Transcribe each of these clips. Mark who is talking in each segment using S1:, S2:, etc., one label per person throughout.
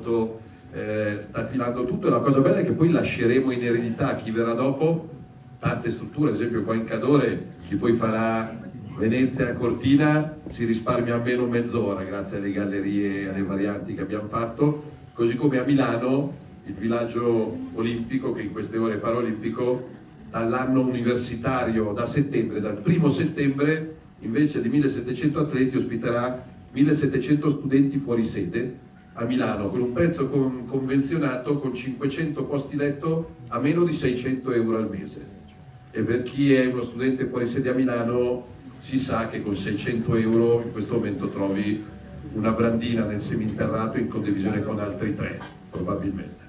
S1: quanto sta filando tutto, e la cosa bella è che poi lasceremo in eredità a chi verrà dopo tante strutture. Ad esempio qua in Cadore chi poi farà Venezia Cortina si risparmia almeno mezz'ora grazie alle gallerie e alle varianti che abbiamo fatto, così come a Milano il villaggio olimpico, che in queste ore è paraolimpico, dall'anno universitario, da settembre, dal 1° settembre, invece di 1700 atleti ospiterà 1700 studenti fuori sede a Milano, con un prezzo convenzionato con 500 posti letto a meno di 600 euro al mese. E per chi è uno studente fuori sede a Milano si sa che con 600 euro in questo momento trovi una brandina nel seminterrato in condivisione con altri 3, probabilmente.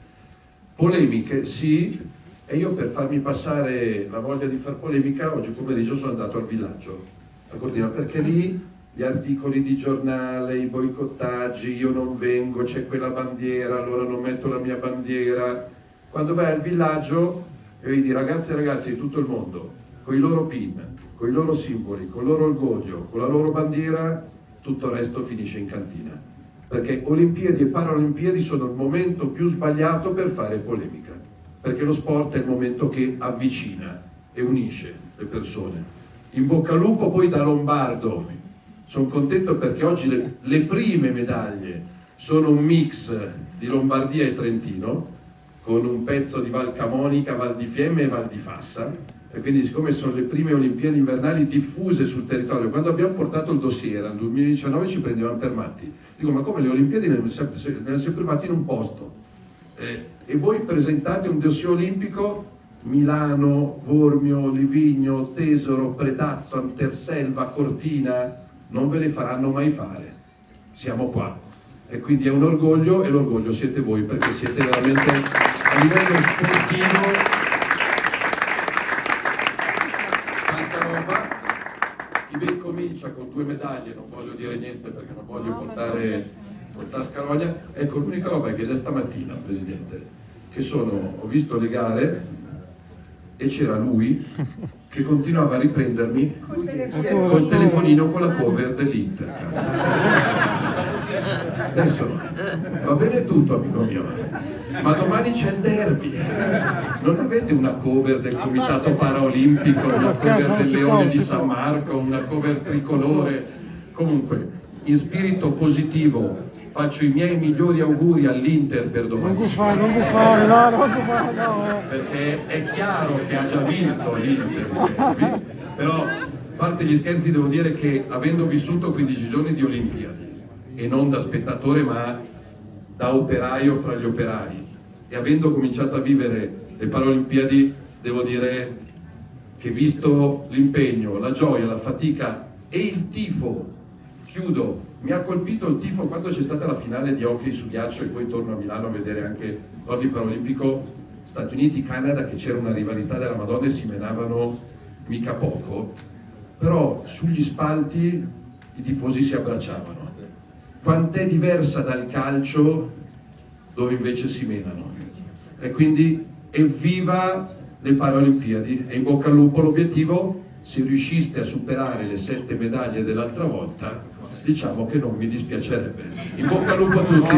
S1: Polemiche, sì, e io per farmi passare la voglia di far polemica oggi pomeriggio sono andato al villaggio a Cortina, perché lì gli articoli di giornale, i boicottaggi, io non vengo, c'è quella bandiera, allora non metto la mia bandiera. Quando vai al villaggio e vedi ragazze e ragazzi di tutto il mondo con i loro pin, con i loro simboli, con il loro orgoglio, con la loro bandiera, tutto il resto finisce in cantina, perché Olimpiadi e Paralimpiadi sono il momento più sbagliato per fare polemica, perché lo sport è il momento che avvicina e unisce le persone. In bocca al lupo poi da lombardo, sono contento perché oggi le prime medaglie sono un mix di Lombardia e Trentino, con un pezzo di Val Camonica, Val di Fiemme e Val di Fassa, e quindi siccome sono le prime Olimpiadi invernali diffuse sul territorio, quando abbiamo portato il dossier nel 2019 ci prendevano per matti. Dico, ma come le Olimpiadi ne hanno sempre fatti in un posto? E voi presentate un dossier olimpico, Milano, Bormio, Livigno, Tesoro, Predazzo, Anterselva, Cortina, non ve le faranno mai fare. Siamo qua. E quindi è un orgoglio, e l'orgoglio siete voi, perché siete veramente a livello sportivo tanta roba. Chi ben comincia con 2 medaglie, non voglio dire niente perché non voglio portare scaroglia. Ecco, l'unica roba è che da stamattina, Presidente, che ho visto le gare e c'era lui che continuava a riprendermi col telefonino con la cover dell'Inter, cazzo. Adesso va bene tutto, amico mio, ma domani c'è il derby. Non avete una cover del Comitato Paraolimpico, una cover del Leone di San Marco, una cover tricolore? Comunque, in spirito positivo, faccio i miei migliori auguri all'Inter per domani.
S2: Non gufare, no.
S1: Perché è chiaro che ha già vinto l'Inter. Però, a parte gli scherzi, devo dire che avendo vissuto 15 giorni di Olimpiadi, e non da spettatore ma da operaio fra gli operai, e avendo cominciato a vivere le Paralimpiadi, devo dire che visto l'impegno, la gioia, la fatica e il tifo, chiudo, mi ha colpito il tifo quando c'è stata la finale di hockey su ghiaccio, e poi torno a Milano a vedere anche l'hockey paraolimpico Stati Uniti-Canada, che c'era una rivalità della Madonna e si menavano mica poco, però sugli spalti i tifosi si abbracciavano. Quant'è diversa dal calcio, dove invece si menano. E quindi evviva le Paralimpiadi e in bocca al lupo. L'obiettivo, se riusciste a superare le 7 medaglie dell'altra volta, diciamo che non mi dispiacerebbe. In bocca al lupo a tutti.